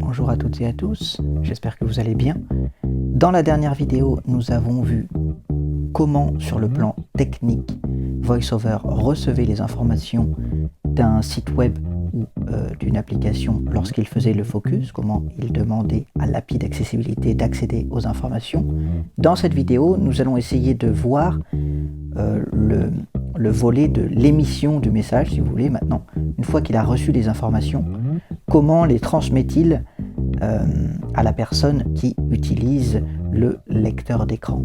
bonjour à toutes et à tous, j'espère que vous allez bien. Dans la dernière vidéo, nous avons vu comment, sur le plan technique, VoiceOver recevait les informations d'un site web ou d'une application lorsqu'il faisait le focus, comment il demandait à l'API d'accessibilité d'accéder aux informations. Dans cette vidéo, nous allons essayer de voir le volet de l'émission du message, si vous voulez, maintenant. Une fois qu'il a reçu les informations, comment les transmet-il à la personne qui utilise le lecteur d'écran.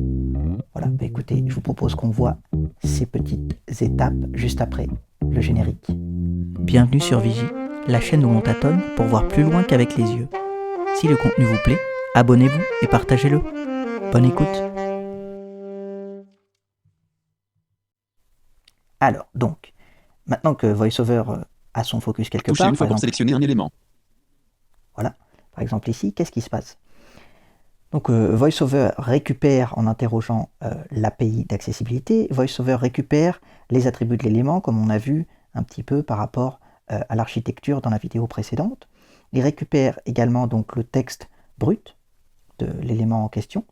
Voilà, bah écoutez, je vous propose qu'on voit ces petites étapes juste après le générique. Bienvenue sur Vigie, la chaîne où l'on tâtonne pour voir plus loin qu'avec les yeux. Si le contenu vous plaît, abonnez-vous et partagez-le. Bonne écoute. Alors, donc, maintenant que VoiceOver a son focus quelque Touchez part, une fois pour sélectionner un élément. Voilà, par exemple ici, qu'est-ce qui se passe? Donc VoiceOver récupère, en interrogeant l'API d'accessibilité, VoiceOver récupère les attributs de l'élément, comme on a vu un petit peu par rapport à l'architecture dans la vidéo précédente. Il récupère également donc le texte brut de l'élément en question,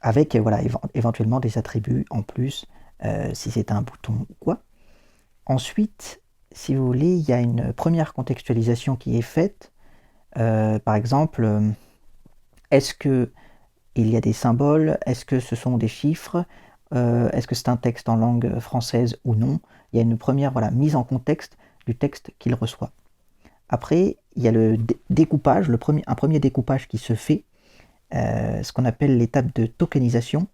avec voilà, éventuellement des attributs en plus, si c'est un bouton ou quoi. Ensuite, si vous voulez, il y a une première contextualisation qui est faite. Par exemple, est-ce qu'il y a des symboles? Est-ce que ce sont des chiffres? Est-ce que c'est un texte en langue française ou non? Il y a une première mise en contexte du texte qu'il reçoit. Après, il y a le découpage, un premier découpage qui se fait, ce qu'on appelle l'étape de tokenisation.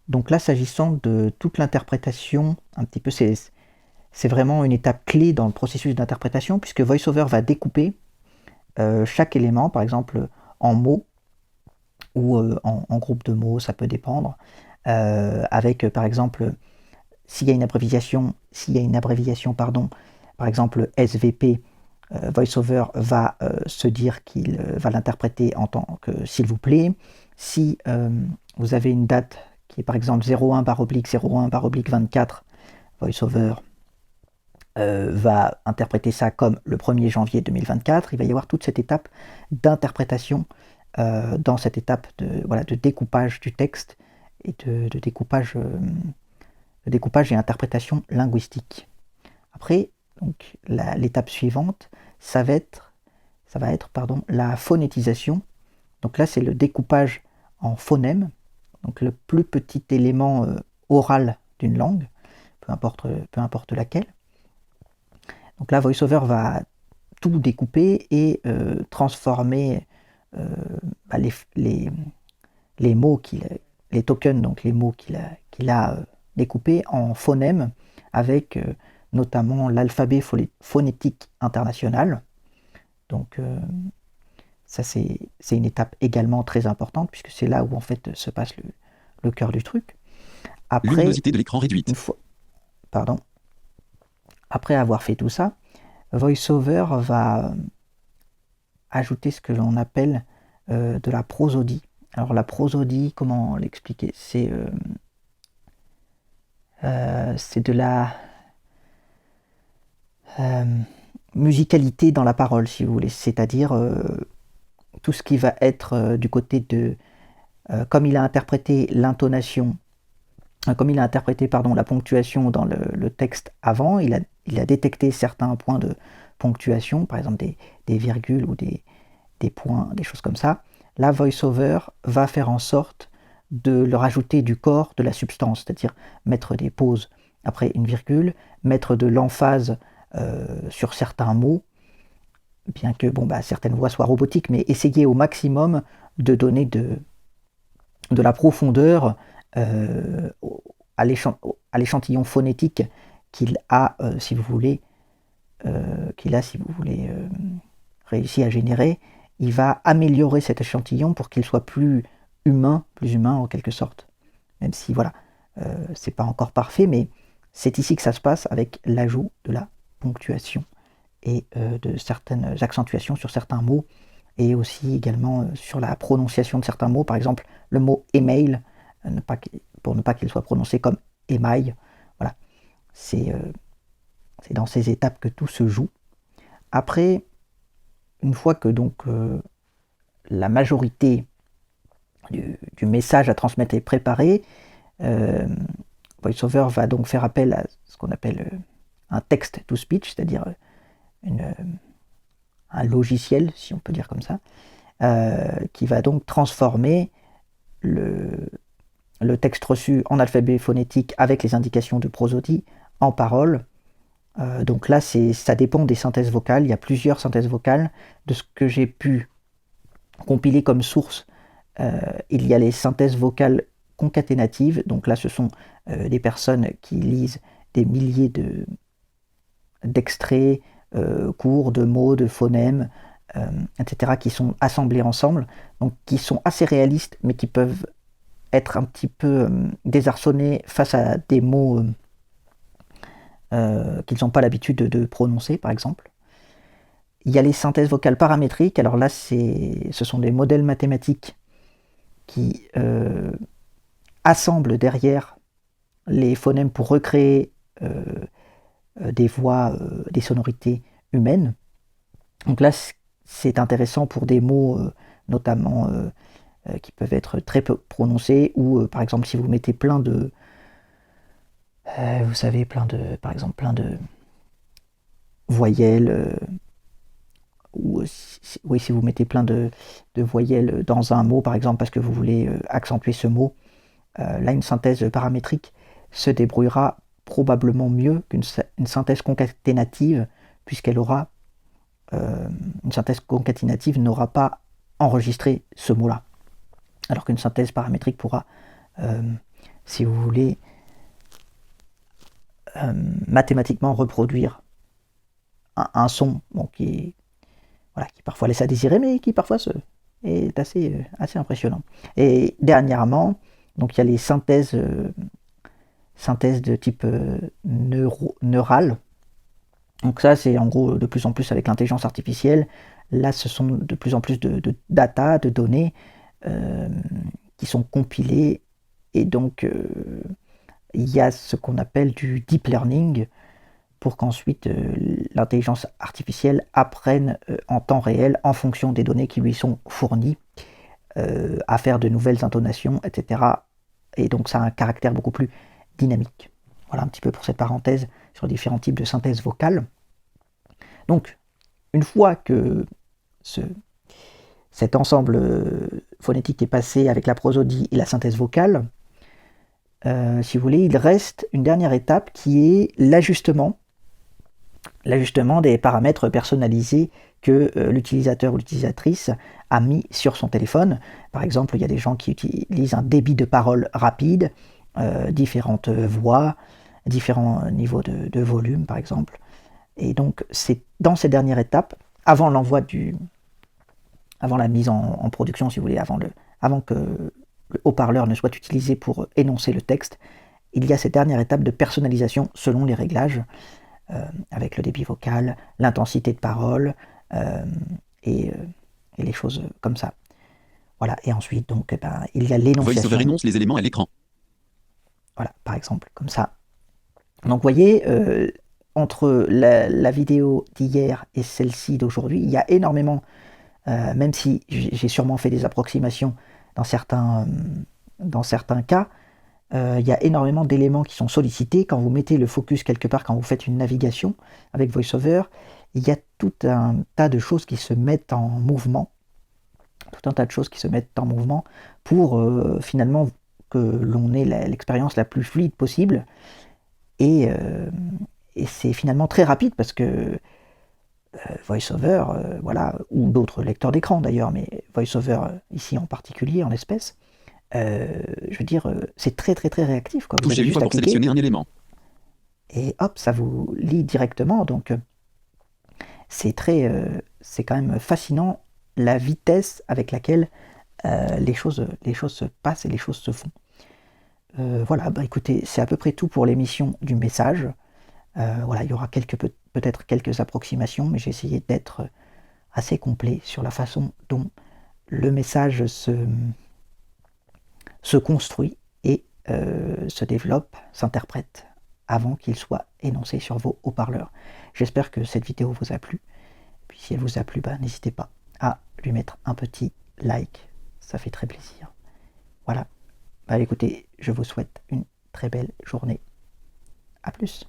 Donc là, s'agissant de toute l'interprétation, un petit peu, c'est vraiment une étape clé dans le processus d'interprétation, puisque VoiceOver va découper chaque élément, par exemple en mots ou en groupe de mots, ça peut dépendre, avec par exemple, s'il y a une abréviation, par exemple SVP, VoiceOver va se dire qu'il va l'interpréter en tant que s'il vous plaît. Si vous avez une date qui est par exemple 01/01/24, VoiceOver va interpréter ça comme le 1er janvier 2024. Il va y avoir toute cette étape d'interprétation dans cette étape de découpage du texte et de découpage et interprétation linguistique. Après, donc, l'étape suivante, ça va être la phonétisation. Donc là, c'est le découpage en phonèmes, donc le plus petit élément oral d'une langue, peu importe laquelle. Donc là, VoiceOver va tout découper et transformer les mots les tokens, donc les mots qu'il a découpés en phonèmes, avec notamment l'alphabet phonétique international. Donc ça, c'est une étape également très importante, puisque c'est là où en fait se passe le cœur du truc. Après, luminosité de l'écran réduite. Après avoir fait tout ça, VoiceOver va ajouter ce que l'on appelle de la prosodie. Alors la prosodie, comment l'expliquer? C'est de la musicalité dans la parole, si vous voulez. C'est-à-dire tout ce qui va être du côté de... comme il a interprété l'intonation, comme il a interprété la ponctuation dans le texte avant, il a détecté certains points de ponctuation, par exemple des virgules ou des points, des choses comme ça. Là, VoiceOver va faire en sorte de leur ajouter du corps, de la substance, c'est-à-dire mettre des pauses après une virgule, mettre de l'emphase sur certains mots, bien que certaines voix soient robotiques, mais essayer au maximum de donner de la profondeur à l'échantillon phonétique qu'il a, si vous voulez, réussi à générer. Il va améliorer cet échantillon pour qu'il soit plus humain en quelque sorte. Même si c'est pas encore parfait, mais c'est ici que ça se passe avec l'ajout de la ponctuation et de certaines accentuations sur certains mots, et aussi également sur la prononciation de certains mots. Par exemple, le mot email, pour ne pas qu'il soit prononcé comme émail. Voilà, c'est dans ces étapes que tout se joue. Après, une fois que donc la majorité du message à transmettre est préparé, VoiceOver va donc faire appel à ce qu'on appelle un text-to-speech, c'est-à-dire un logiciel, si on peut dire comme ça, qui va donc transformer le texte reçu en alphabet phonétique avec les indications de prosodie en paroles. Donc là, ça dépend des synthèses vocales. Il y a plusieurs synthèses vocales. De ce que j'ai pu compiler comme source, il y a les synthèses vocales concaténatives. Donc là, ce sont des personnes qui lisent des milliers d'extraits courts, de mots, de phonèmes, etc., qui sont assemblés ensemble, donc qui sont assez réalistes, mais qui peuvent être un petit peu désarçonnés face à des mots qu'ils n'ont pas l'habitude de prononcer, par exemple. Il y a les synthèses vocales paramétriques. Alors là, ce sont des modèles mathématiques qui assemblent derrière les phonèmes pour recréer des voix, des sonorités humaines. Donc là, c'est intéressant pour des mots notamment qui peuvent être très peu prononcés, ou par exemple si vous mettez plein de par exemple plein de voyelles, ou si vous mettez plein de voyelles dans un mot, par exemple parce que vous voulez accentuer ce mot, là une synthèse paramétrique se débrouillera probablement mieux qu'une synthèse concaténative, puisqu'elle aura une synthèse concaténative n'aura pas enregistré ce mot-là, alors qu'une synthèse paramétrique pourra, si vous voulez, mathématiquement reproduire un son qui parfois laisse à désirer, mais qui parfois est assez impressionnant. Et dernièrement, donc il y a les synthèses de type neural. Donc ça, c'est en gros de plus en plus avec l'intelligence artificielle. Là, ce sont de plus en plus de data, de données qui sont compilées. Et donc, il y a ce qu'on appelle du deep learning pour qu'ensuite l'intelligence artificielle apprenne en temps réel, en fonction des données qui lui sont fournies, à faire de nouvelles intonations, etc. Et donc, ça a un caractère beaucoup plus dynamique. Voilà un petit peu pour cette parenthèse sur différents types de synthèse vocale. Donc, une fois que cet ensemble phonétique est passé avec la prosodie et la synthèse vocale, si vous voulez, il reste une dernière étape qui est l'ajustement des paramètres personnalisés que l'utilisateur ou l'utilisatrice a mis sur son téléphone. Par exemple, il y a des gens qui utilisent un débit de parole rapide, différentes voix, différents niveaux de volume, par exemple. Et donc, c'est dans ces dernières étapes, avant la mise en production, si vous voulez, avant que le haut-parleur ne soit utilisé pour énoncer le texte, il y a cette dernière étape de personnalisation selon les réglages, avec le débit vocal, l'intensité de parole, et les choses comme ça. Voilà, et ensuite, donc, il y a l'énonciation. VoiceOver énonce les éléments à l'écran. Voilà, par exemple, comme ça. Donc, vous voyez, entre la vidéo d'hier et celle-ci d'aujourd'hui, il y a énormément, même si j'ai sûrement fait des approximations dans certains cas, il y a énormément d'éléments qui sont sollicités. Quand vous mettez le focus quelque part, quand vous faites une navigation avec VoiceOver, il y a tout un tas de choses qui se mettent en mouvement, pour finalement que l'on ait l'expérience la plus fluide possible. Et c'est finalement très rapide parce que VoiceOver, ou d'autres lecteurs d'écran d'ailleurs, mais VoiceOver ici en particulier, en l'espèce, je veux dire, c'est très très très réactif, quoi. Vous Touchez avez une juste fois à pour cliquer, sélectionner un élément. et hop, ça vous lit directement. Donc c'est quand même fascinant la vitesse avec laquelle les choses se passent et les choses se font. Voilà, écoutez, c'est à peu près tout pour l'émission du message. Il y aura peut-être quelques approximations, mais j'ai essayé d'être assez complet sur la façon dont le message se construit et se développe, s'interprète avant qu'il soit énoncé sur vos haut-parleurs. J'espère que cette vidéo vous a plu. Puis si elle vous a plu, n'hésitez pas à lui mettre un petit like, ça fait très plaisir. Voilà, écoutez, je vous souhaite une très belle journée. À plus.